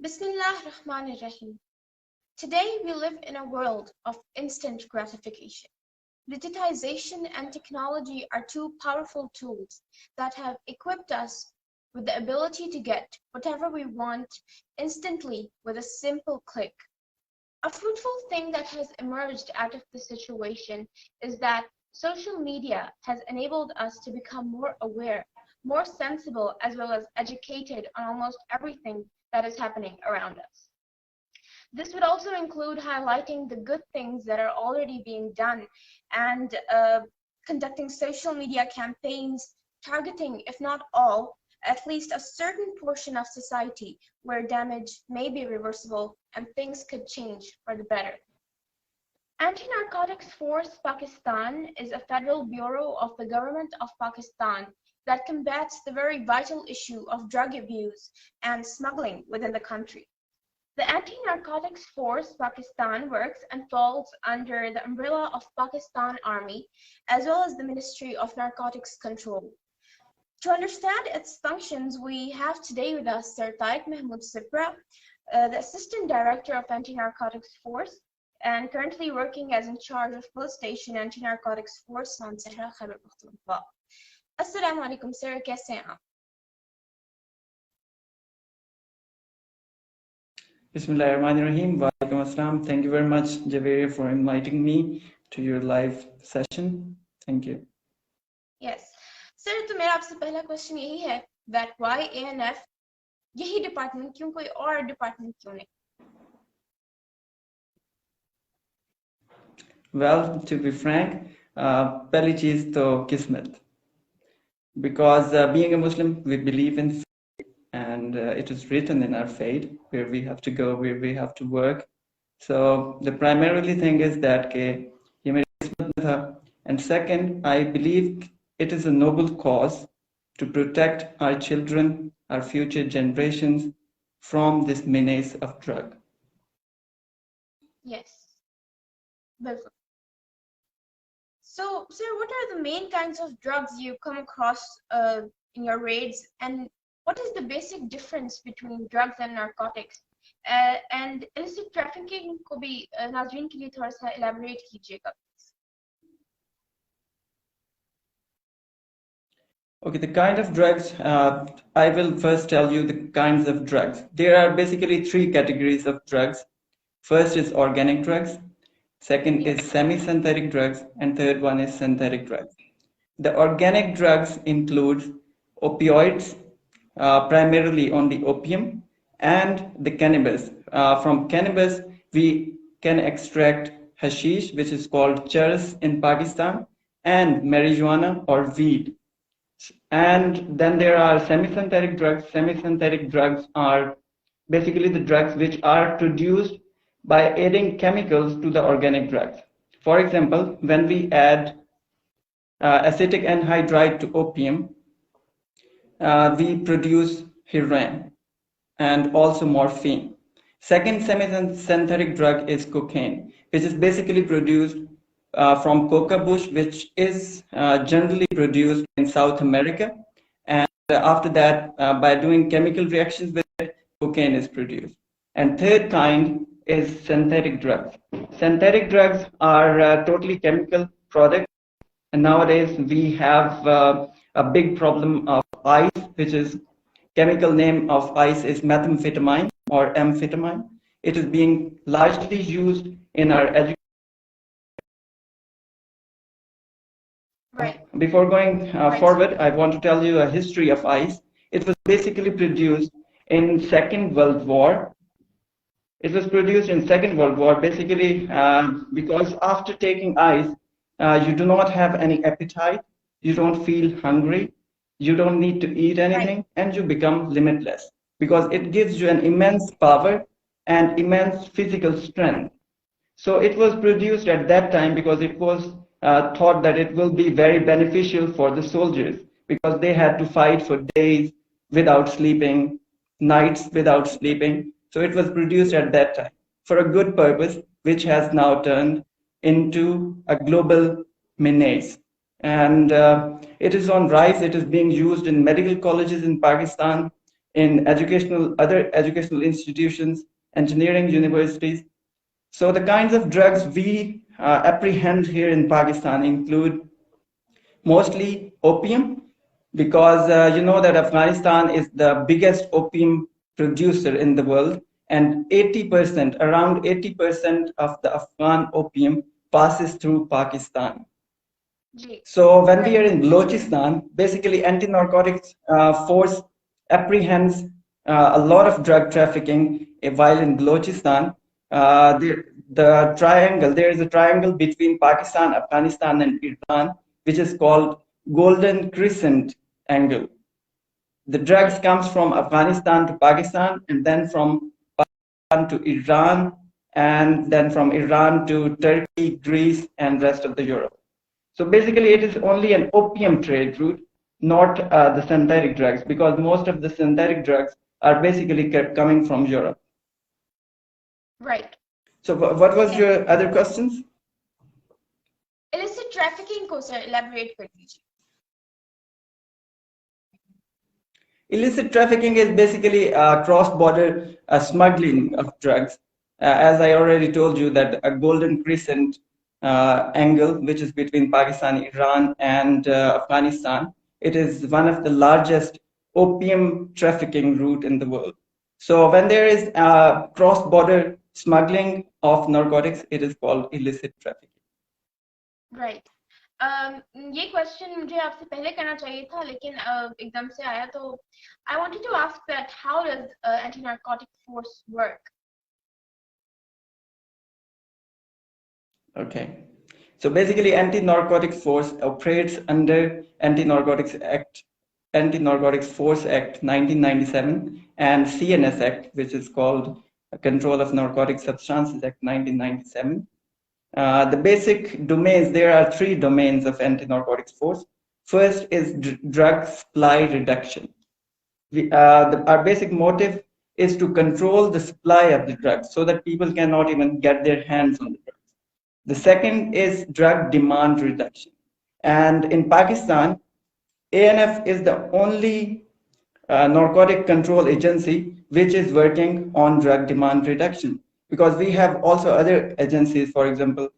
Bismillah ar-Rahman ar-Rahim. Today we live in a world of instant gratification. Digitization and technology are two powerful tools that have equipped us with the ability to get whatever we want instantly with a simple click. A fruitful thing that has emerged out of this situation is that social media has enabled us to become more aware, more sensible, as well as educated on almost everything that is happening around us. This would also include highlighting the good things that are already being done and conducting social media campaigns targeting, if not all, at least a certain portion of society where damage may be reversible and things could change for the better. Anti-Narcotics Force Pakistan is a federal bureau of the government of Pakistan that combats the very vital issue of drug abuse and smuggling within the country. The Anti-Narcotics Force Pakistan works and falls under the umbrella of Pakistan Army as well as the Ministry of Narcotics Control. To understand its functions, we have today with us Sir Tariq Mehmood Sipra, the Assistant Director of Anti-Narcotics Force and currently working as in charge of Police Station Anti-Narcotics Force on Sahara Khyber Pakhtunkhwa. Assalamu alaikum, sir. कैसे हैं आप? Bismillahirrahmanirrahim. Wa alaikum assalam. Thank you very much, Javeria, for inviting me to your live session. Thank you. Yes. Sir, तो मेरा आपसे पहला question यही है that why ANF यही डिपार्टमेंट क्यों कोई और डिपार्टमेंट क्यों नहीं? Well, to be frank, पहली चीज तो किस्मत. Because being a Muslim, we believe in faith, and it is written in our faith where we have to go, where we have to work. So the primarily thing is that ये मेरी किस्मत में था. And second, I believe it is a noble cause to protect our children, our future generations from this menace of drug. Yes. बिल्कुल. So, sir, what are the main kinds of drugs you come across in your raids, and what is the basic difference between drugs and narcotics? And illicit trafficking को भी नाज़रीन के लिए थोड़ा सा elaborate कीजिएगा. Okay, the kind of drugs, I will first tell you the kinds of drugs. There are basically three categories of drugs. First is organic drugs, second is semi-synthetic drugs, and third one is synthetic drugs. The organic drugs include opioids, primarily on the opium, and the cannabis. From cannabis, we can extract hashish, which is called charas in Pakistan, and marijuana or weed. And then there are semi-synthetic drugs. Semi-synthetic drugs are basically the drugs which are produced by adding chemicals to the organic drugs. For example, when we add acetic anhydride to opium, we produce heroin and also morphine. Second semi-synthetic drug is cocaine, which is basically produced from coca bush, which is generally produced in South America. And after that, by doing chemical reactions with it, cocaine is produced. And third kind is synthetic drugs. Synthetic drugs are totally chemical products. And nowadays we have a big problem of ice, which is chemical name of ice is methamphetamine or amphetamine. It is being largely used in our education. Right. Before going forward, I want to tell you a history of ice. It was basically produced in Second World War. It was produced in Second World War basically because after taking ice, you do not have any appetite, you don't feel hungry, you don't need to eat anything, and you become limitless because it gives you an immense power and immense physical strength. So it was produced at that time because it was thought that it will be very beneficial for the soldiers because they had to fight for days without sleeping, nights without sleeping. So it was produced at that time for a good purpose, which has now turned into a global menace. And it is on rise. It is being used in medical colleges in Pakistan. in other educational institutions, engineering universities. So the kinds of drugs we apprehend here in Pakistan include mostly opium, because you know that Afghanistan is the biggest opium producer in the world, and 80%, around 80% of the Afghan opium passes through Pakistan. So when we are in Balochistan, basically anti-narcotics force apprehends a lot of drug trafficking, while in Balochistan, there is a triangle between Pakistan, Afghanistan, and Iran, which is called Golden Crescent Angle. The drugs comes from Afghanistan to Pakistan, and then from Pakistan to Iran, and then from Iran to Turkey, Greece, and rest of the Europe. So basically, it is only an opium trade route, not the synthetic drugs, because most of the synthetic drugs are basically coming from Europe. Right. So what was your other questions? Illicit trafficking को sir elaborate कर दीजिए. Illicit trafficking is basically cross-border smuggling of drugs. As I already told you, that a Golden Crescent angle, which is between Pakistan, Iran, and Afghanistan, it is one of the largest opium trafficking route in the world. So when there is cross-border smuggling of narcotics, it is called illicit trafficking. Right. ये question मुझे आपसे पहले करना चाहिए था, लेकिन एकदम से आया, तो I wanted to ask that how does anti-narcotic force work? Okay. So basically, Anti-Narcotic Force operates under Anti-Narcotics Act, Anti-Narcotics Force Act 1997, and CNS Act, which is called Control of Narcotic Substances Act 1997. The basic domains, there are three domains of anti-narcotics force. First is drug supply reduction. Our basic motive is to control the supply of the drugs so that people cannot even get their hands on the drugs. The second is drug demand reduction. And in Pakistan, ANF is the only narcotic control agency which is working on drug demand reduction, because we have also other agencies, for example,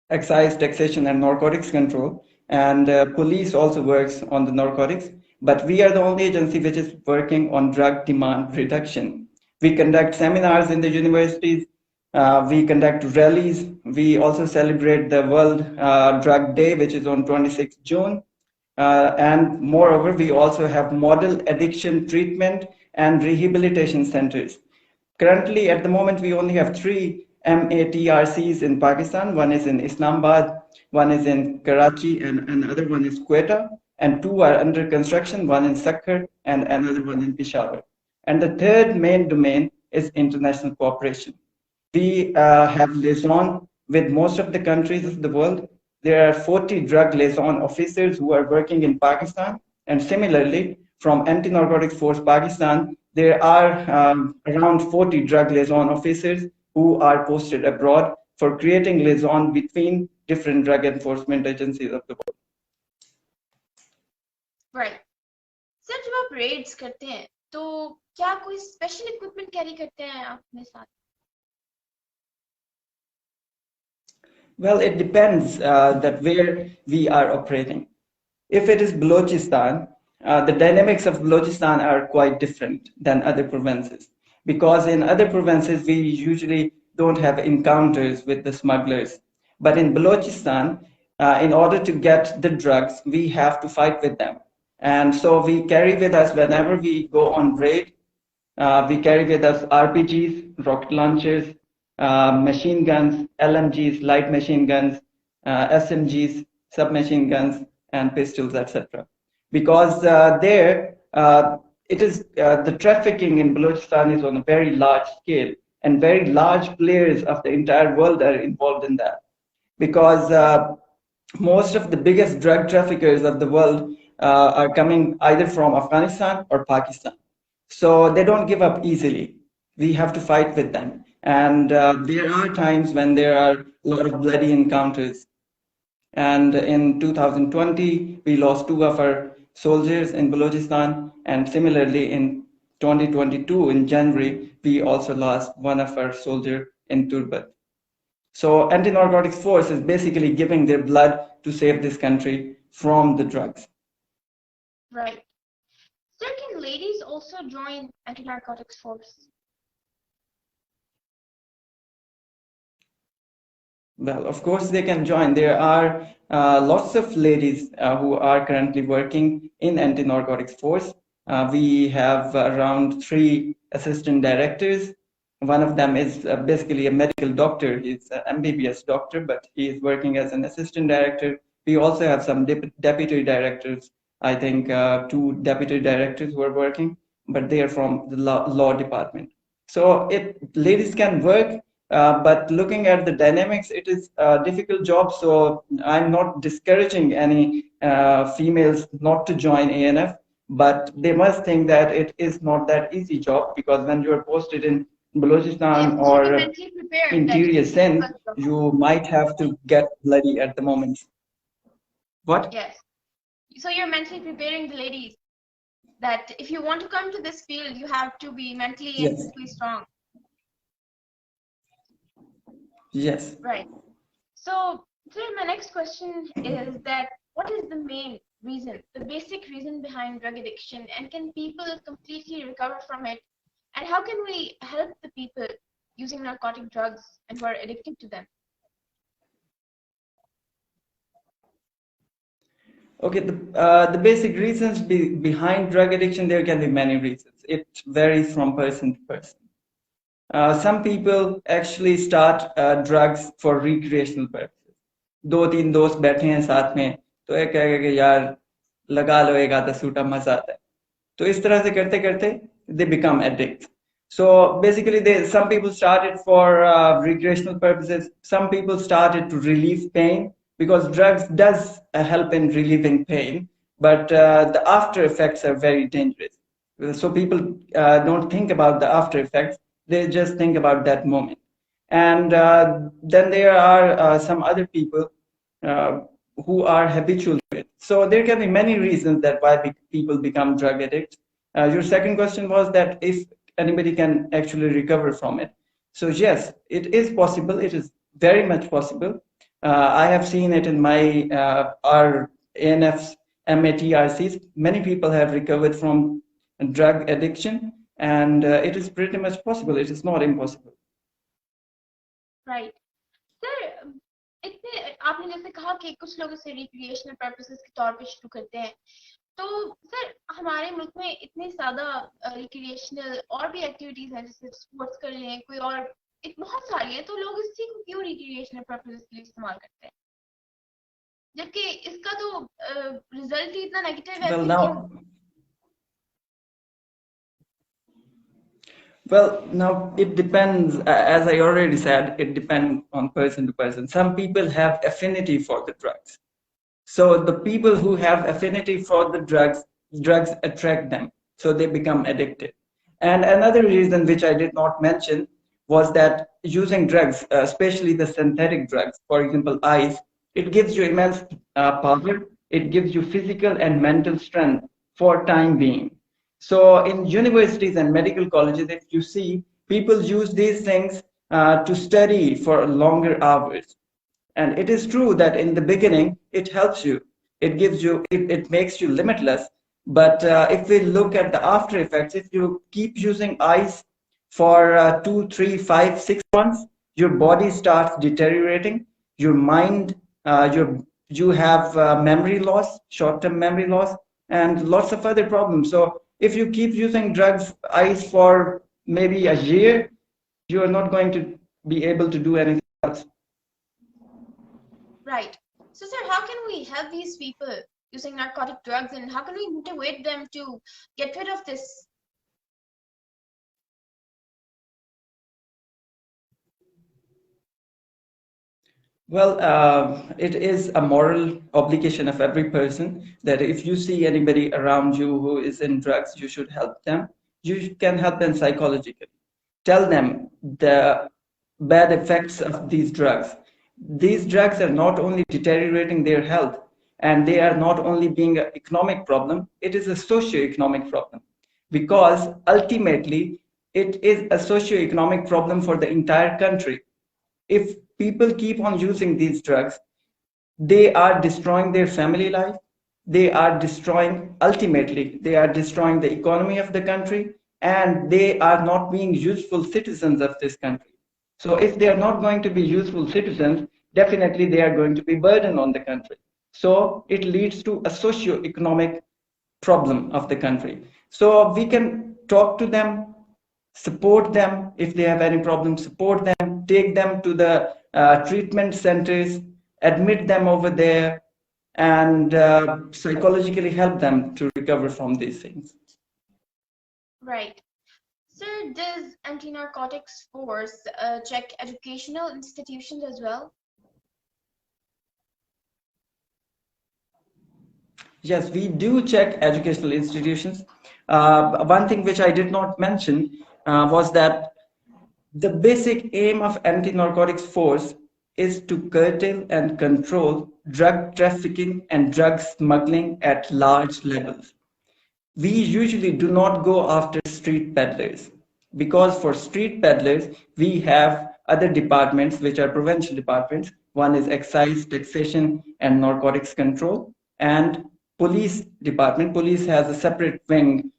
excise, taxation, and narcotics control, and police also works on the narcotics, but we are the only agency which is working on drug demand reduction. We conduct seminars in the universities, we conduct rallies, we also celebrate the World Drug Day, which is on 26th June, and moreover, we also have model addiction treatment and rehabilitation centers. Currently, at the moment, we only have 3 MATRCs in Pakistan. One is in Islamabad, one is in Karachi, and another one is Quetta, and 2 are under construction, one in Sakkar and another one in Peshawar. And the third main domain is international cooperation. We have liaison with most of the countries of the world. There are 40 drug liaison officers who are working in Pakistan, and similarly, from Anti-Narcotics Force Pakistan, there are around 40 drug liaison officers who are posted abroad for creating liaison between different drug enforcement agencies of the world. Right. Sir, जब आप Reds करते हैं तो क्या कोई special equipment carry करते हैं अपने साथ? Well, it depends that where we are operating. If it is Balochistan, the dynamics of Balochistan are quite different than other provinces, because in other provinces we usually don't have encounters with the smugglers. But in Balochistan, in order to get the drugs, we have to fight with them. And so we carry with us, whenever we go on raid, we carry with us RPGs, rocket launchers, machine guns, LMGs, light machine guns, SMGs, submachine guns, and pistols, etc. Because the trafficking in Balochistan is on a very large scale, and very large players of the entire world are involved in that. Because most of the biggest drug traffickers of the world are coming either from Afghanistan or Pakistan. So they don't give up easily. We have to fight with them. And there are times when there are a lot of bloody encounters. And in 2020, we lost 2 of our soldiers in Balochistan. And similarly, in 2022 in January, we also lost one of our soldier in Turbat. So anti-narcotics force is basically giving their blood to save this country from the drugs. Right. Sir, can ladies also join anti-narcotics force? Well, of course they can join. There are lots of ladies who are currently working in anti-narcotics force. We have around 3 assistant directors. One of them is basically a medical doctor. He's an MBBS doctor, but he is working as an assistant director. We also have some deputy directors. I think 2 deputy directors who are working, but they are from the law department. So ladies can work, but looking at the dynamics, it is a difficult job. So I'm not discouraging any females not to join ANF, but they must think that it is not that easy job, because when you are posted in Balochistan or interior Sindh, you might have to get bloody at the moment. What? Yes. So you're mentally preparing the ladies that if you want to come to this field, you have to be mentally and physically strong. Yes. Right. So, sir, my next question is that what is the main reason, the basic reason behind drug addiction, and can people completely recover from it? And how can we help the people using narcotic drugs and who are addicted to them? Okay, the basic reasons behind drug addiction, there can be many reasons. It varies from person to person. Some people actually start drugs for recreational purposes. 2-3 दोस्त बैठे हैं साथ में, तो एक कहेगा कि यार लगा लो एक आधा सूटा, मजा आता है. तो इस तरह से करते करते they become addicts. So basically, some people started for recreational purposes. Some people started to relieve pain, because drugs does help in relieving pain, but the after effects are very dangerous. So people don't think about the after effects; they just think about that moment. And then there are some other people who are habitual to it. So there can be many reasons that why people become drug addicts. Your second question was that if anybody can actually recover from it. So yes, it is possible. It is very much possible. I have seen it in my our ANF's MATRCs. Many people have recovered from drug addiction, and it is pretty much possible. It is not impossible. Right. Sir, इतने आपने जैसे कहा कि कुछ लोग इसे recreational purposes के तौर पे शुरू करते हैं, तो सर हमारे मुल्क में इतने ज़्यादा रिक्रिएशनल और भी एक्टिविटीज हैं, जैसे स्पोर्ट्स कर लें, कोई और बहुत सारी है, तो लोग इस चीज को क्यों रिक्रिएशनल पर्पसेस के लिए इस्तेमाल करते हैं, जबकि इसका तो रिजल्ट ही इतना नेगेटिव है? Well, now it depends, as I already said, it depends on person to person. Some people have affinity for the drugs. So the people who have affinity for the drugs attract them. So they become addicted. And another reason which I did not mention was that using drugs, especially the synthetic drugs, for example, ice, it gives you immense power. It gives you physical and mental strength for time being. So in universities and medical colleges, if you see, people use these things to study for longer hours. And it is true that in the beginning, it helps you. It gives you, it makes you limitless. But if we look at the after effects, if you keep using ice for 2, 3, 5, 6 months, your body starts deteriorating. Your mind, you have memory loss, short-term memory loss, and lots of other problems. So if you keep using drugs, ice for maybe a year, you are not going to be able to do anything else. Right. So, sir, how can we help these people using narcotic drugs, and how can we motivate them to get rid of this? Well, it is a moral obligation of every person that if you see anybody around you who is in drugs, you should help them. You can help them psychologically. Tell them the bad effects of these drugs. These drugs are not only deteriorating their health, and they are not only being an economic problem, it is a socio-economic problem. because ultimately it is a socio-economic problem for the entire country. If people keep on using these drugs, they are destroying their family life. They are destroying, ultimately, they are destroying the economy of the country, and they are not being useful citizens of this country. So if they are not going to be useful citizens, definitely they are going to be burden on the country. So it leads to a socio-economic problem of the country. So we can talk to them, support them if they have any problems, support them, take them to the treatment centers, admit them over there, and psychologically help them to recover from these things. Right. Sir, does anti-narcotics force check educational institutions as well? Yes, we do check educational institutions. One thing which I did not mention was that the basic aim of anti-narcotics force is to curtail and control drug trafficking and drug smuggling at large levels. We usually do not go after street peddlers because for street peddlers, we have other departments which are provincial departments. One is excise, taxation, and narcotics control, and police department. Police has a separate wing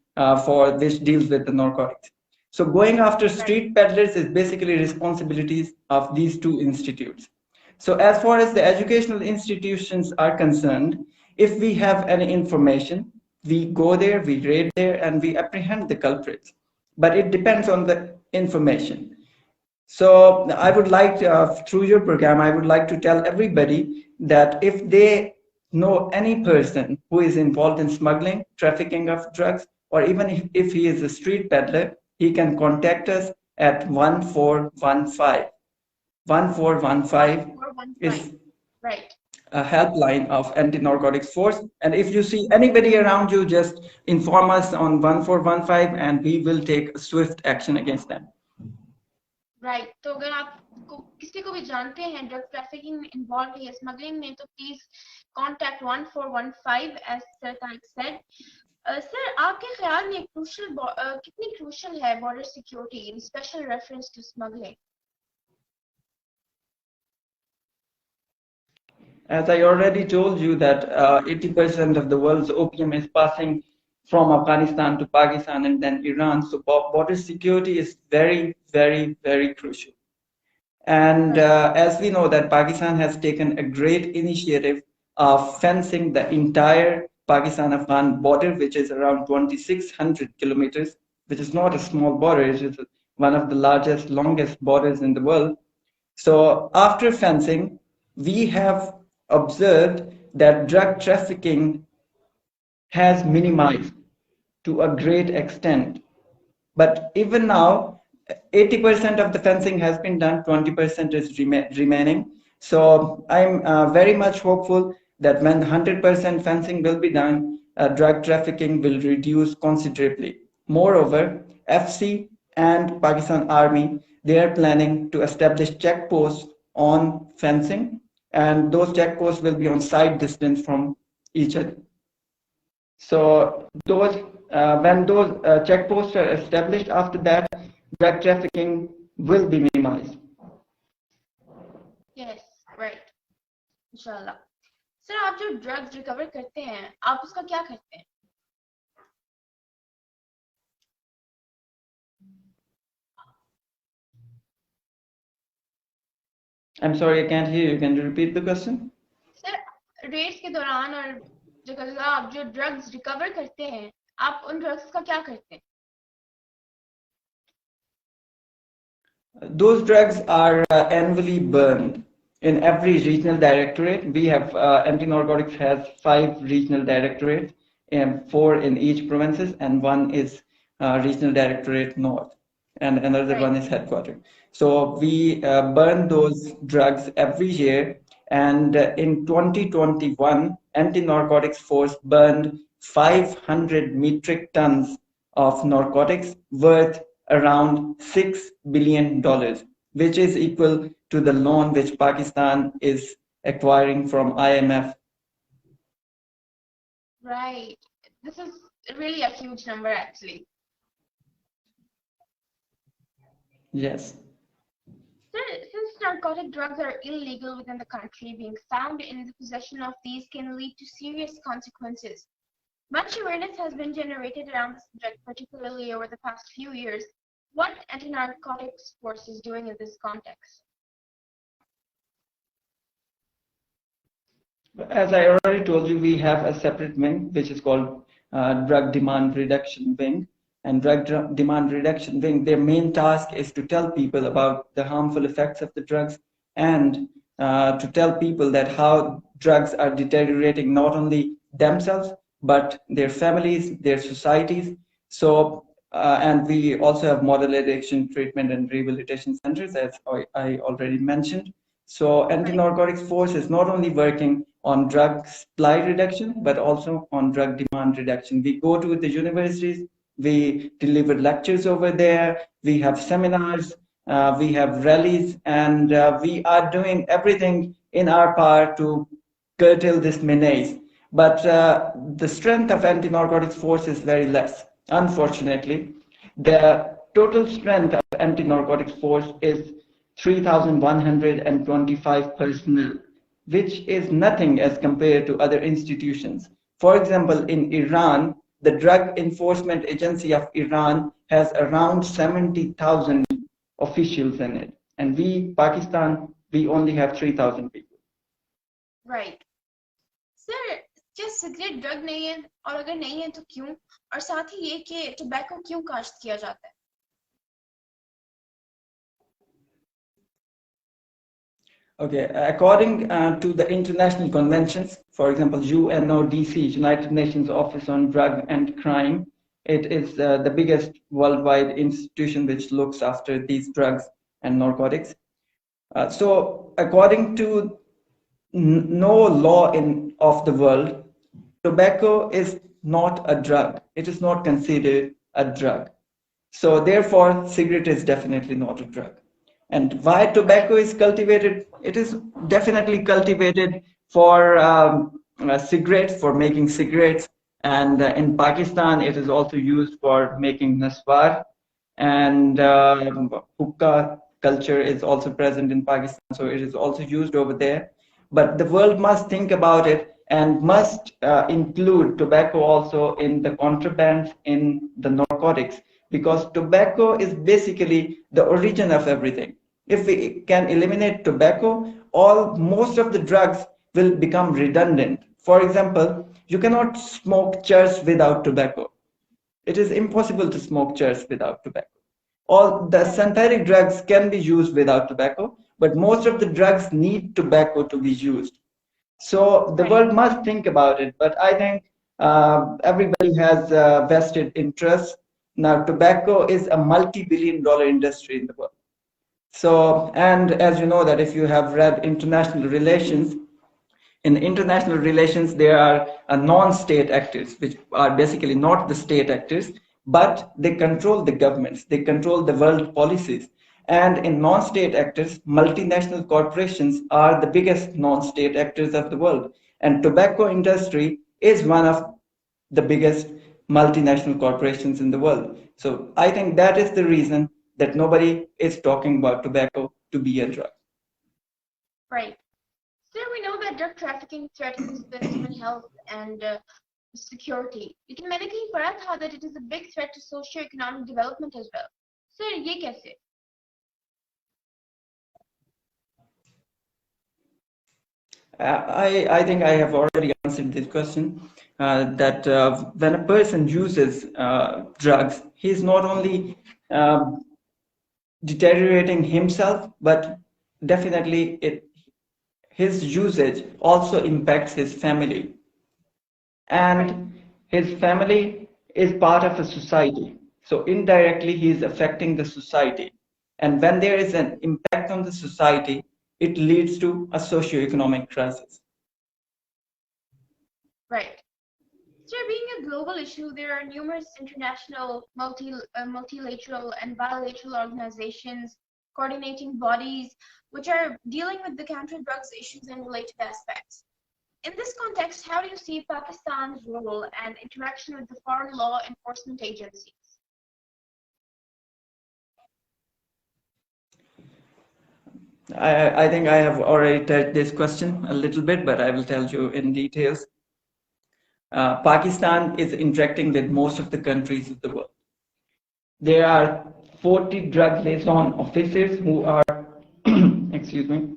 for which deals with the narcotics. So going after Right. street peddlers is basically responsibilities of these two institutes. So as far as the educational institutions are concerned, if we have any information, we go there, we raid there, and we apprehend the culprits. But it depends on the information. So I would like to, through your program, I would like to tell everybody that if they know any person who is involved in smuggling, trafficking of drugs, or even if he is a street peddler, he can contact us at 1415. 1415 is 1415. Right. a helpline of anti-narcotics force. And if you see anybody around you, just inform us on 1415 and we will take swift action against them. Right तो अगर आप किसी को भी जानते हैं drug trafficking में involve है स्मगलिंग में तो please contact 1415 as sir Tariq said sir आपके ख्याल में कितनी क्रूशल है border security in special reference to smuggling As I already told you that 80% of the world's opium is passing from Afghanistan to Pakistan and then Iran. So border security is very, very, very crucial. And as we know that Pakistan has taken a great initiative of fencing the entire Pakistan-Afghan border, which is around 2,600 kilometers, which is not a small border. It is one of the largest, longest borders in the world. So after fencing, we have observed that drug trafficking has minimized to a great extent. But even now, 80% of the fencing has been done, 20% is remaining. So I'm very much hopeful that when 100% fencing will be done, drug trafficking will reduce considerably. Moreover, FC and Pakistan Army, they are planning to establish checkposts on fencing, and those checkposts will be on side distance from each other. So those when those checkposts are established, after that, drug trafficking will be minimized. Yes right इंशाल्लाह sir आप जो drugs recover करते हैं आप उसका क्या करते हैं I'm sorry, I can't hear you. Can you repeat the question? Sir raids के दौरान और जगह आप जो ड्रग्स रिकवर करते हैं आप उन ड्रग्स का क्या करते हैं Those drugs are annually burned in every regional directorate. We have anti-narcotics has 5 regional directorates, and 4 in each provinces, and 1 is regional directorate north, and another one is headquartered. So we burn those drugs every year, and in 2021, anti-narcotics force burned 500 metric tons of narcotics worth around $6 billion, which is equal to the loan which Pakistan is acquiring from IMF. Right. This is really a huge number, actually. Yes. Since narcotic drugs are illegal within the country, being found in the possession of these can lead to serious consequences. Much awareness has been generated around the subject, particularly over the past few years. What anti-narcotics force is doing in this context? As I already told you, we have a separate wing which is called Drug Demand Reduction Wing. And Demand Reduction Wing, their main task is to tell people about the harmful effects of the drugs and to tell people that how drugs are deteriorating not only themselves but their families, their societies. So, and we also have model addiction treatment and rehabilitation centers, as I already mentioned. So anti-narcotics force is not only working on drug supply reduction, but also on drug demand reduction. We go to the universities, we deliver lectures over there, we have seminars, we have rallies, and we are doing everything in our power to curtail this menace. But the strength of anti-narcotics force is very less. Unfortunately, the total strength of anti-narcotics force is 3,125 personnel, which is nothing as compared to other institutions. For example, in Iran, the Drug Enforcement Agency of Iran has around 70,000 officials in it. And we, Pakistan, we only have 3,000 people. Right. Sir, क्या cigarette drug नहीं है और अगर नहीं है तो क्यों और साथ ही ये कि टोबैको क्यों काश्त किया जाता है? Okay, according to the international conventions, for example, UNODC, United Nations Office on Drug and Crime, it is the biggest worldwide institution which looks after these drugs and narcotics. So according to no law of the world, tobacco is not a drug. It is not considered a drug. So therefore, cigarette is definitely not a drug. And why tobacco is cultivated? It is definitely cultivated for cigarettes, for making cigarettes. And in Pakistan, it is also used for making naswar. And hookah culture is also present in Pakistan, so it is also used over there. But the world must think about it and must include tobacco also in the contrabands, in the narcotics, because tobacco is basically the origin of everything. If we can eliminate tobacco, most of the drugs will become redundant. For example, you cannot smoke church without tobacco. It is impossible to smoke church without tobacco. All the synthetic drugs can be used without tobacco, but most of the drugs need tobacco to be used. So the world must think about it, but I think everybody has vested interest. Now, tobacco is a multi-billion-dollar industry in the world. So, and as you know that if you have read international relations, in international relations, there are non-state actors, which are basically not the state actors, but they control the governments, they control the world policies. And in non-state actors, multinational corporations are the biggest non-state actors of the world. And tobacco industry is one of the biggest multinational corporations in the world. So I think that is the reason that nobody is talking about tobacco to be a drug. Right. Sir, we know that drug trafficking threatens the human health and security. लेकिन मैंने कहीं पढ़ा था that it is a big threat to socio-economic development as well. Sir, ये कैसे? I think I have already answered this question, that when a person uses drugs, he's not only deteriorating himself, but definitely his usage also impacts his family. And his family is part of a society. So indirectly, he is affecting the society. And when there is an impact on the society, it leads to a socio-economic crisis. Right. So, being a global issue, there are numerous international, multilateral, and bilateral organizations, coordinating bodies, which are dealing with the counter-drugs issues and related aspects. In this context, how do you see Pakistan's role and interaction with the foreign law enforcement agencies? I think I have already touched this question a little bit, but I will tell you in details. Pakistan is interacting with most of the countries of the world. There are 40 drug liaison officers who are, excuse me,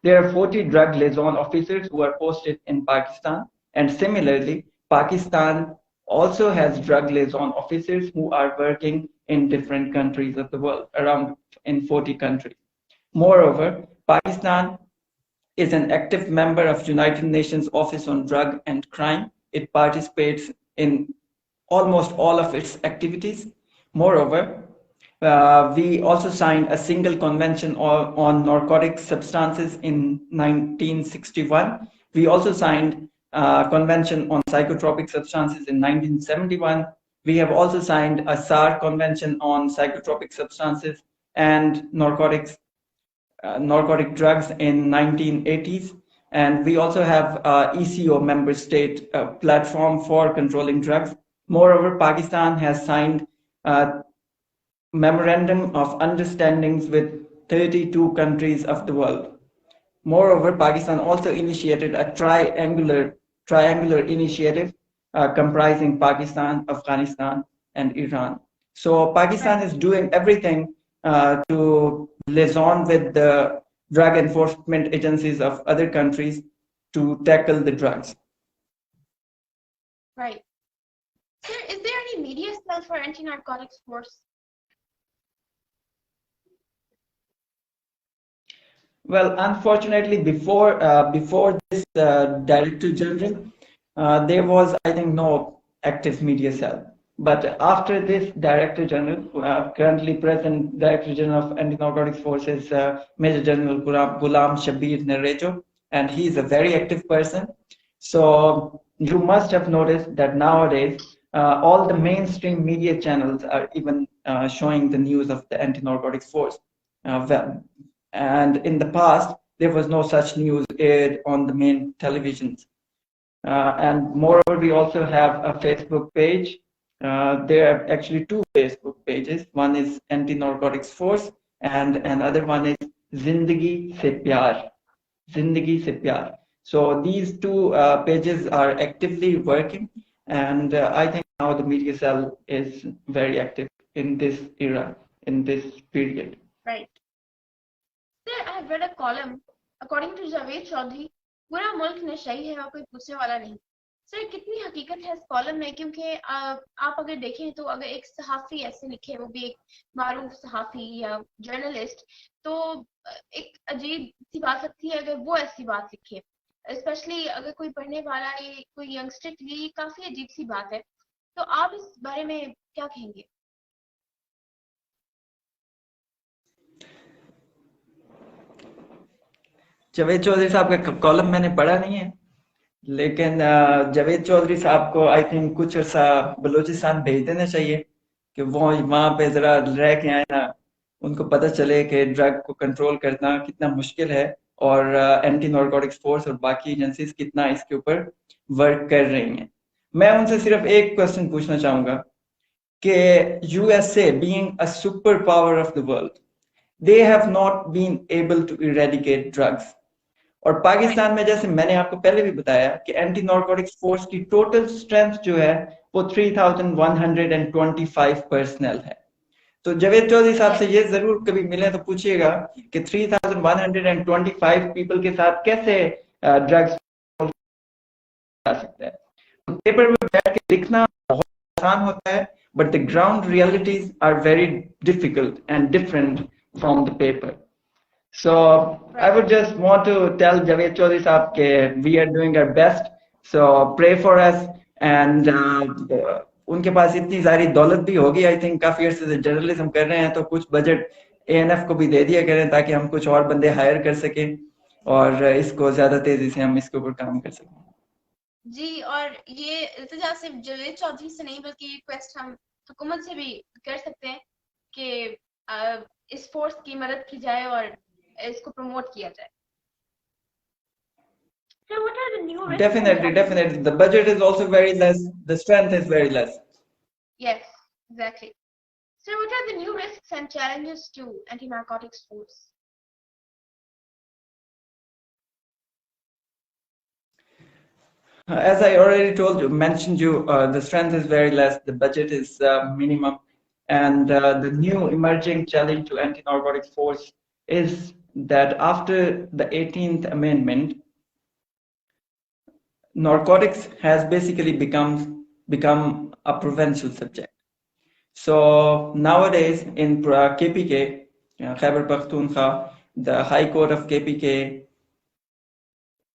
there are 40 drug liaison officers who are posted in Pakistan. And similarly, Pakistan also has drug liaison officers who are working in different countries of the world, around in 40 countries. Moreover, Pakistan is an active member of United Nations Office on Drug and Crime. It participates in almost all of its activities. Moreover, we also signed a single convention on narcotic substances in 1961. We also signed a convention on psychotropic substances in 1971. We have also signed a SAR convention on psychotropic substances and narcotic drugs in 1980s. And we also have ECO member state platform for controlling drugs. Moreover, Pakistan has signed memorandum of understandings with 32 countries of the world. Moreover, Pakistan also initiated a triangular initiative comprising Pakistan, Afghanistan, and Iran. So Pakistan is doing everything to liaison with the drug enforcement agencies of other countries to tackle the drugs. Right. Sir, is there any media cell for anti-narcotics force? Well, unfortunately, before this Director General, there was, I think, no active media cell. But after this Director General, currently present Director General of Anti-Narcotics Forces, Major General Ghulam Shabir Narejo, and he is a very active person. So you must have noticed that nowadays all the mainstream media channels are even showing the news of the Anti-Narcotics Force. And in the past, there was no such news aired on the main televisions. And moreover, we also have a Facebook page. There are actually two Facebook pages. One is Anti-Narcotics Force, and another one is Zindagi Se Pyar. Zindagi Se Pyar. So these two pages are actively working, and I think now the media cell is very active in this era, in this period. Right. Sir, I have read a column. According to Javed Chaudhary, पूरा मुल्क नशई है और कोई पूछने वाला नहीं. Sir, कितनी हकीकत है इस कॉलम में? क्योंकि आप अगर देखें तो अगर एक सहाफ़ी ऐसे लिखे, वो भी एक मारूफ सहाफ़ी या जर्नलिस्ट, तो एक अजीब सी बात लगती है अगर वो ऐसी बात लिखे, स्पेशली अगर कोई पढ़ने वाला है, कोई यंगस्टर के लिए काफ़ी अजीब सी बात है. तो आप इस बारे में क्या कहेंगे? जावेद चौधरी साहब का कॉलम मैंने पढ़ा नहीं है, लेकिन जावेद चौधरी साहब को आई थिंक कुछ अर्सा बलूचिस्तान भेज देना चाहिए कि वो वहाँ पे जरा रह के आए ना, उनको पता चले कि ड्रग को कंट्रोल करना कितना मुश्किल है और एंटी नारकोटिक्स फोर्स और बाकी एजेंसीज कितना इसके ऊपर वर्क कर रही हैं. मैं उनसे सिर्फ एक क्वेश्चन पूछना चाहूंगा कि USA being a super power of the world, they have not been able to eradicate drugs. और पाकिस्तान में जैसे मैंने आपको पहले भी बताया कि एंटी नारकोटिक्स फोर्स की टोटल स्ट्रेंथ जो है वो 3125 पर्सनल है. तो जावेद चौधरी साहब से ये जरूर कभी मिले तो पूछिएगा कि 3125 पीपल के साथ कैसे ड्रग्स जा सकता है. पेपर में बैठ के लिखना बहुत आसान होता है, but the ground realities are very difficult and different from the paper. So I would just want to tell Javed Chaudhary Saab that we are doing our best. So pray for us. And उनके पास इतनी सारी दौलत भी होगी, I think काफी अर्से से journalism कर रहे हैं, तो कुछ बजट एएनएफ को भी दे दिया करें ताकि हम कुछ और बंदे हायर कर सकें और इसको ज्यादा तेजी से हम इसके ऊपर काम कर सकें. जी, और ये इल्तिजा सिर्फ जावेद चौधरी से नहीं बल्कि ये रिक्वेस्ट हम हुकूमत से भी कर सकते हैं कि इस फोर्स की मदद की जाए और इसको प्रमोट किया जाए. So what are the new risks? Definitely. The budget is also very less. The strength is very less. Yes, exactly. So what are the new risks and challenges to anti-narcotics force? As I already mentioned you, the strength is very less, the budget is minimum, and the new emerging challenge to anti-narcotics force is that after the 18th Amendment, narcotics has basically become a provincial subject. So nowadays in KPK, Khyber Pakhtunkhwa, the High Court of KPK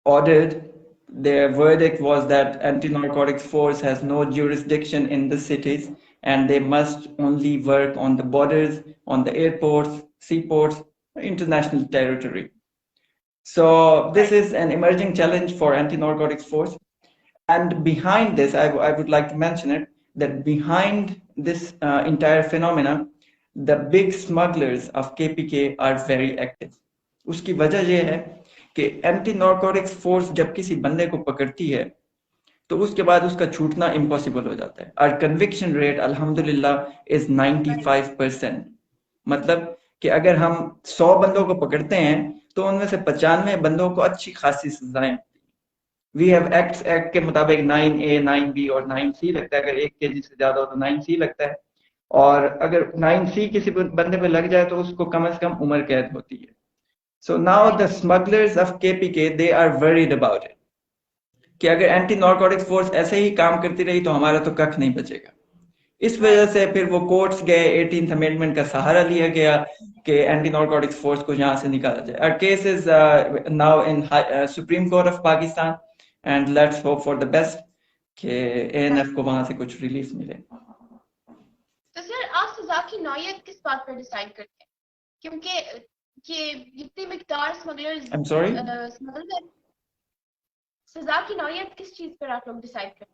ordered, their verdict was that anti-narcotics force has no jurisdiction in the cities and they must only work on the borders, on the airports, seaports, international territory. So this is an emerging challenge for anti-narcotics force. And behind this, I would like to mention it, that behind this entire phenomena, the big smugglers of KPK are very active. उसकी वजह ये है कि anti narcotics force जब किसी बंदे को पकड़ती है तो उसके बाद उसका छूटना इम्पॉसिबल हो जाता है. और कन्विक्शन रेट अल्हम्दुलिल्लाह इज 95%. मतलब कि अगर हम 100 बंदों को पकड़ते हैं तो उनमें से 95 बंदों को अच्छी खासी सजाएं. वी हैव एक्ट के मुताबिक 9A, 9B और 9C लगता है. अगर 1 kg से ज्यादा हो तो 9C लगता है, और अगर 9C किसी बंदे पे लग जाए तो उसको कम से कम उम्र कैद होती है. So now the smugglers of KPK, they are worried about it. कि अगर एंटी नार्कोटिक्स फोर्स ऐसे ही काम करती रही तो हमारा तो कख नहीं बचेगा. इस वजह से फिर वो कोर्ट्स गए, 18th अमेंडमेंट का सहारा लिया गया कि एंटी नार्कोटिक्स फोर्स को यहाँ से निकाला जाए. Our case is now in Supreme Court of Pakistan and let's hope for the best कि ANF को वहां से कुछ रिलीफ मिले. तो सर आप सजा की नौयत किस बात पर डिसाइड करते हैं? क्योंकि ये जितनी मिकदार स्मगलर्स स्मगल सजा की नौयत किस चीज पर आप लोग डिसाइड करते हैं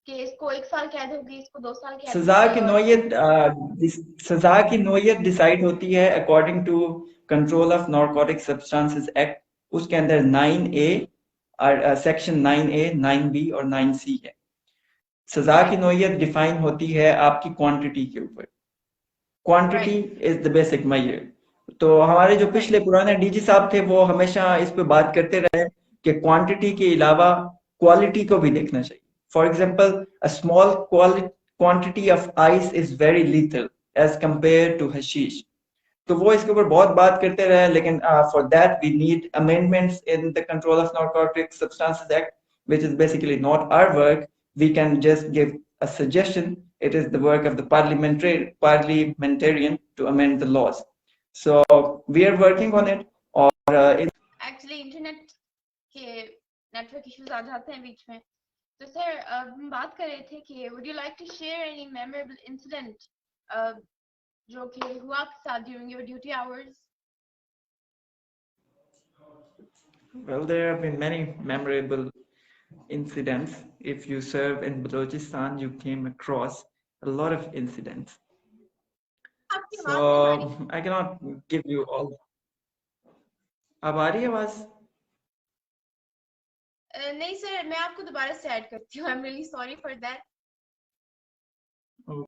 कि इसको 1 साल कैद होगी, इसको 2 साल कैद? सजा की नौयत डिसाइड होती है according to control of narcotic substances act. उसके अंदर 9A और सेक्शन 9A, 9B और 9C है. सजा की नौयत डिफाइन होती है आपकी क्वांटिटी के ऊपर. Quantity is the basic measure. तो हमारे जो पिछले पुराने डीजी साहब थे वो हमेशा इस पे बात करते रहे कि क्वांटिटी के अलावा क्वालिटी को भी देखना चाहिए. For example, a small quantity of ice is very lethal as compare to hashish. तो वो इसके ऊपर बहुत बात करते रहे, लेकिन for that we need amendments in the control of narcotic substances act, which is basically not our work. We can just give a suggestion. It is the work of the parliamentarian to amend the laws. So we are working on it. Or actually internet के network issues आ जाते हैं बीच में. तो sir हम बात कर रहे थे कि would you like to share any memorable incident जो कि हुआ आपके साथ during your duty hours? Well, there have been many memorable incidents. If you serve in Balochistan, you came across a lot of incidents. So I cannot give you all. अब आ रही है आवाज? नहीं सर, मैं आपको दोबारा से ऐड करती हूँ. I'm really sorry for that. Oh.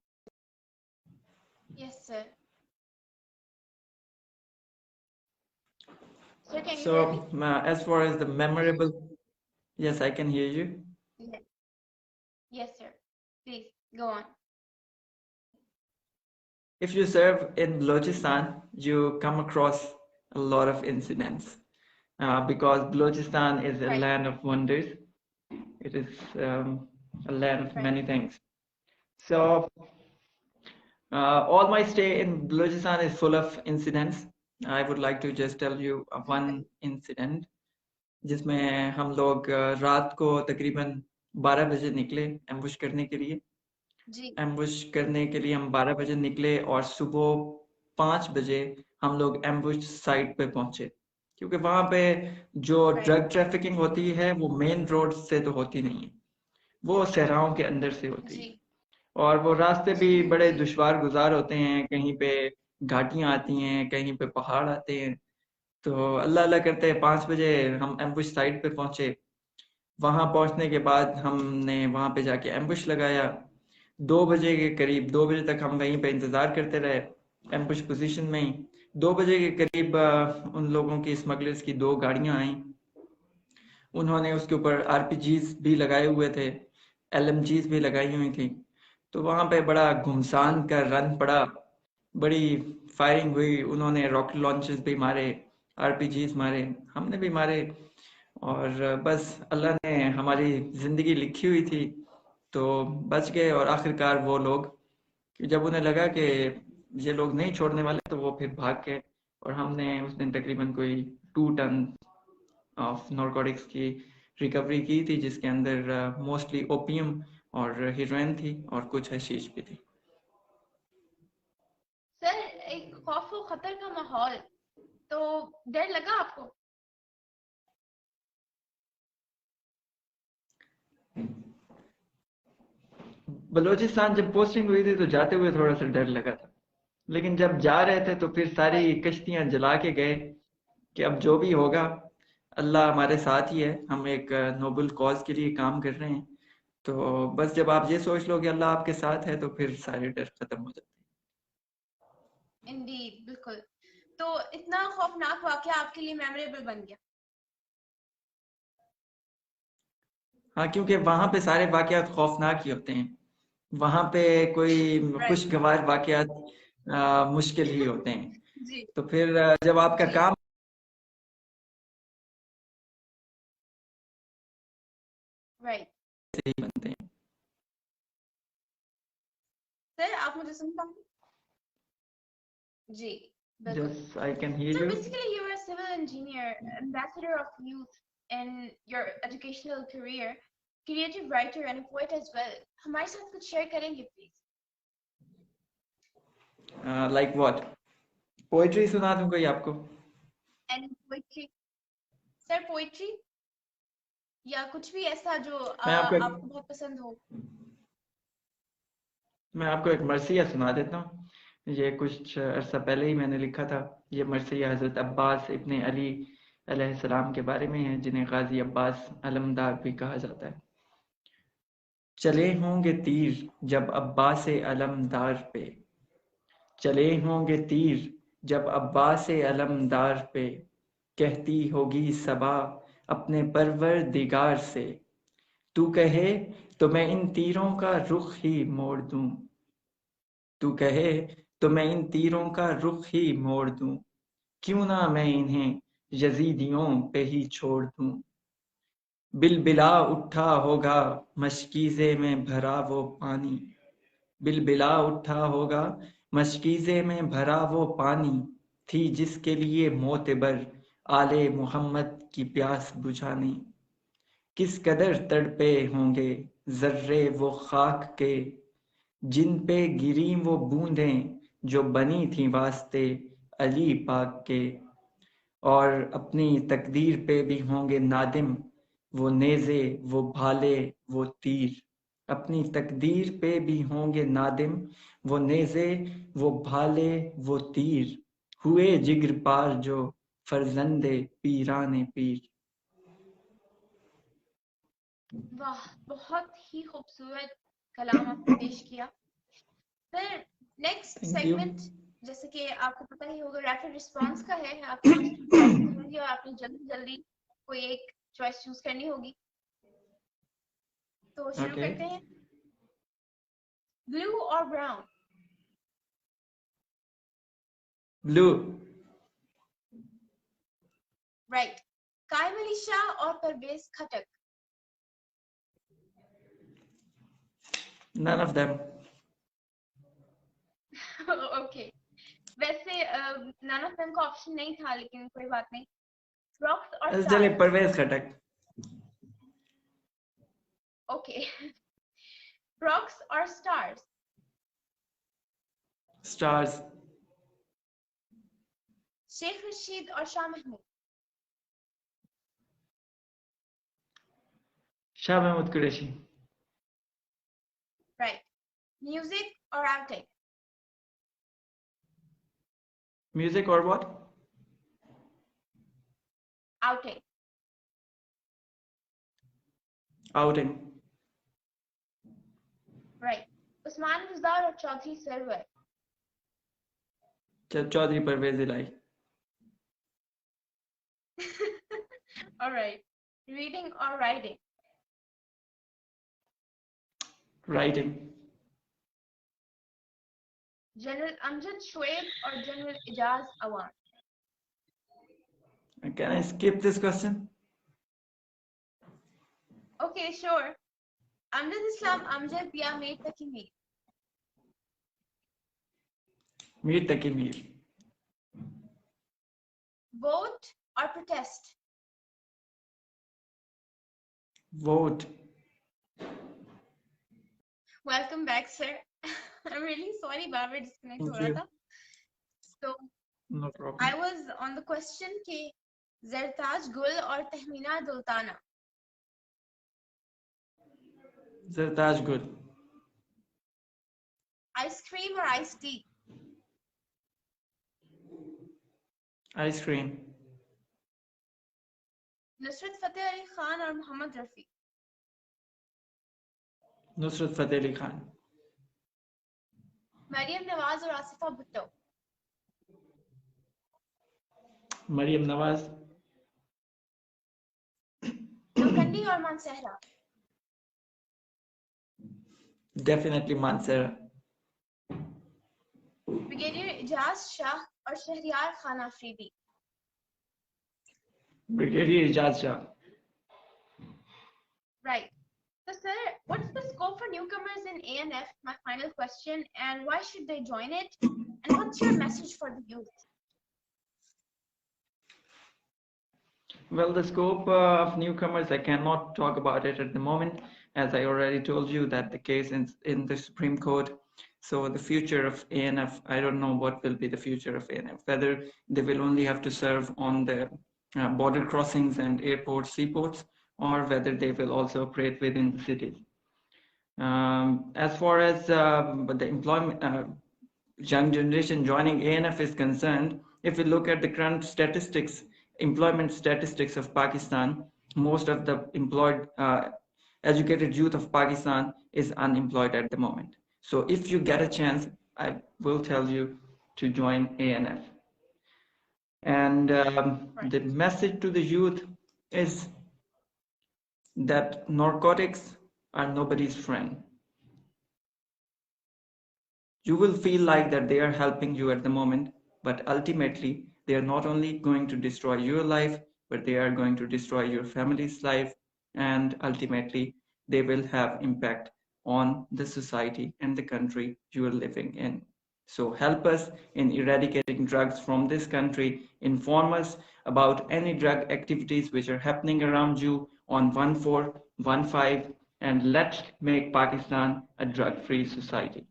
Yes sir. Sir, can you So hear me? as far as the memorable, yes, I can hear you. Yes. Yes sir, please go on. If you serve in Balochistan, you come across a lot of incidents because Balochistan is a land of wonders. It is a land of many things. So all my stay in Balochistan is full of incidents. I would like to just tell you one incident जिसमें हम लोग रात को तकरीबन 12 बजे निकले ambush करने के लिए. एम्बुश करने के लिए हम 12 बजे निकले और सुबह 5 बजे हम लोग एम्बुश साइट पे पहुंचे, क्योंकि वहां पे जो ड्रग ट्रैफिकिंग होती है वो मेन रोड से तो होती नहीं है, वो सहराओं के अंदर से होती है. और वो रास्ते भी बड़े दुश्वार गुजार होते हैं. कहीं पे घाटियां आती हैं, कहीं पे पहाड़ आते हैं. तो अल्लाह अल्लाह करते 5 बजे हम एम्बुश साइट पे पहुंचे. वहां पहुंचने के बाद हमने वहां पे जाके एम्बुश लगाया. 2 बजे के करीब, 2 बजे तक हम वहीं पे इंतजार करते रहे एम्बुश पोजीशन में ही. 2 बजे के करीब उन लोगों की स्मगलर्स की 2 गाड़ियां आई उन्होंने उसके ऊपर आरपीजीज भी लगाए हुए थे, एलएमजीज भी लगाई हुई थी। तो वहां पे बड़ा घुमसान का रन पड़ा, बड़ी फायरिंग हुई, उन्होंने रॉकेट लॉन्चर्स भी मारे, आरपीजीज मारे, हमने भी मारे। और बस अल्लाह ने हमारी जिंदगी लिखी हुई थी तो बच गए। और आखिरकार वो लोग, कि जब उन्हें लगा कि ये लोग नहीं छोड़ने वाले, तो वो फिर भाग गए। और हमने उस दिन तकरीबन कोई 2 टन ऑफ नारकोटिक्स की रिकवरी की थी, जिसके अंदर मोस्टली ओपियम और हीरोइन थी और कुछ हशीश भी थी। सर, एक खौफ और खतर का माहौल, तो डर लगा आपको? बलूचिस्तान जब पोस्टिंग हुई थी तो जाते हुए थोड़ा सा डर लगा था, लेकिन जब जा रहे थे तो फिर सारी राइट। कश्तियां जला के गए कि अब जो भी होगा अल्लाह हमारे साथ ही है, हम एक नोबल कॉज के लिए काम कर रहे हैं। तो बस जब आप ये सोच लो कि अल्लाह आपके साथ है तो फिर सारे डर खत्म हो जाते इंडीड, बिल्कुल। तो इतना खौफनाक वाकया आपके लिए मेमोरेबल बन गया? हैं। हाँ, क्योंकि वहां पे सारे वाकयात खौफनाक ही होते हैं, वहां पे कोई राइट। खुशगवार वाकयात मुश्किल ही होते हैं। जी। तो फिर जब आपका जी। काम राइट। सही बनते हैं। सर, आप मुझे सुन पाएंगे? जी, बिल्कुल। Yes, I can hear So you. basically, you're a civil engineer, ambassador of youth in your educational career, creative writer and a poet as well. हमारे साथ कुछ शेयर करेंगे प्लीज? Like what? पोएट्री सुना दूं कोई आपको? And poetry? सर, पोइट्री या कुछ भी ऐसा जो मैं आपको एक आपको बहुत पसंद हो। मैं आपको एक मरसिया सुना देता हूँ। ये कुछ अरसा पहले ही मैंने लिखा था। ये मरसिया हज़रत अब्बास इब्ने अली अलैहिस्सलाम के बारे में है, जिन्हें गाजी अब्बास अलमदार भी कहा जाता है। चले होंगे तीर जब अब्बास अलमदार पे, चले होंगे तीर जब अब्बास अलमदार पे, कहती होगी सबा अपने परवरदिगार से, तू कहे तो मैं इन तीरों का रुख ही मोड़ दूं, तू कहे तो मैं इन तीरों का रुख ही मोड़ दूं, क्यों ना मैं इन्हें यजीदियों पे ही छोड़ दूं। बिलबिला उठा होगा मशकीज़े में भरा वो पानी, बिलबिला उठा होगा मशकीज़े में भरा वो पानी, थी जिसके लिए मोतबर आले मोहम्मद की प्यास बुझानी। किस कदर तड़पे होंगे जर्रे वो खाक के, जिन पे गिरी वो बूंदें जो बनी थी वास्ते अली पाक के। और अपनी तकदीर पे भी होंगे नादिम वो नेज़े वो भाले वो तीर, अपनी तकदीर पे भी होंगे नादिम वो नेज़े वो भाले वो तीर, हुए जिगर पार जो फर्जंदे पीराने पीर। वाह, बहुत ही खूबसूरत कलाम आपने पेश किया। फिर नेक्स्ट थैंक यू। सेगमेंट, जैसे कि आपको पता ही होगा, रैपिड रिस्पांस का है। आपको कुछ चॉइसेस होंगी और आपने जल्दी जल्दी कोई एक चॉइस चूज करनी होगी। तो शुरू ओके। करते हैं। ब्लू और ब्राउन? ब्लू। राइट। कायम अली शाह और Pervez Khattak? None of them. Okay. वैसे नन ऑफ देम का ऑप्शन नहीं था, लेकिन कोई बात नहीं। रॉक्स और चले stars? Pervez Khattak. Okay. Rocks और स्टार्स? स्टार्स। शेख रशीद और शाह महमूद? शाह महमूद कुरैशी। राइट। म्यूजिक और आउटिंग? म्यूजिक और what? Outing. Outing. Right. Usman Buzdar और Chaudhry Sarwar? Chaudhry Pervaiz Elahi. Alright. reading or writing? Writing. General Amjad Shoaib or General Ijaz Awan? Can I skip this question? Okay, sure. Amjad Islam Amjad ya Mir Taqi Mir? Mir Taqi Mir. Vote or protest? Vote. Welcome back, sir. I'm really sorry, Baba, disconnect हो Thank रहा you. था. So No problem. I was on the question कि Zertaj Gul or Tahmina Dultana? Zertaj Gul. Ice cream or iced tea? Ice cream. Nusrat Fateh Ali Khan or Muhammad Rafi? Nusrat Fateh Ali Khan. Maryam Nawaz or Asifa Bhutto? Maryam Nawaz. Lokandi or Mansehra? Definitely Mansehra. Brigadier Ijaz Shah or Shahriyar Khan Afridi? Brigadier Ijaz Shah. Right. So, sir, what's the scope for newcomers in ANF? My final question. And why should they join it? And what's your message for the youth? Well, the scope of newcomers, I cannot talk about it at the moment, as I already told you that the case in the Supreme Court. So the future of ANF, I don't know what will be the future of ANF, whether they will only have to serve on the border crossings and airports, seaports, or whether they will also operate within the cities. As far as the employment, young generation joining ANF is concerned, if we look at the current statistics, employment statistics of Pakistan, most of the employed educated youth of Pakistan is unemployed at the moment. So if you get a chance, I will tell you to join ANF. And the message to the youth is that narcotics are nobody's friend. You will feel like that they are helping you at the moment, but ultimately they are not only going to destroy your life, but they are going to destroy your family's life, and ultimately they will have impact on the society and the country you are living in. So help us in eradicating drugs from this country. Inform us about any drug activities which are happening around you on 1415, and let's make Pakistan a drug-free society.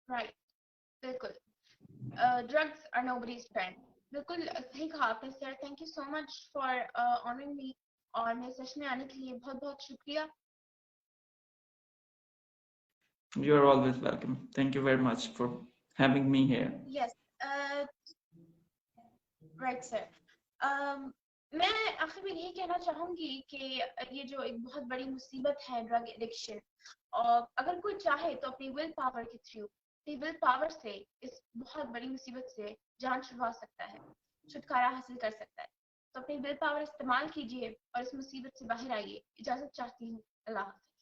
Right. बिल्कुल. Drugs are nobody's friend. बिल्कुल सही कहा आपने sir. Thank you so much for honoring me. और मेरे session में आने के लिए बहुत बहुत शुक्रिया. You are always welcome. Thank you very much for having me here. Yes. Right, sir. मैं आखिर में यही कहना चाहूँगी कि ये जो एक बहुत बड़ी मुसीबत है ड्रग एडिक्शन, और अगर कोई चाहे तो अपनी विल पावर के थ्रू, विल पावर से इस बहुत बड़ी मुसीबत से जान छुड़वा सकता है, छुटकारा हासिल कर सकता है. तो अपनी विल पावर इस्तेमाल कीजिए और इस मुसीबत से बाहर आइए. इजाज़त चाहती हूँ. अल्लाह हाफ़िज़.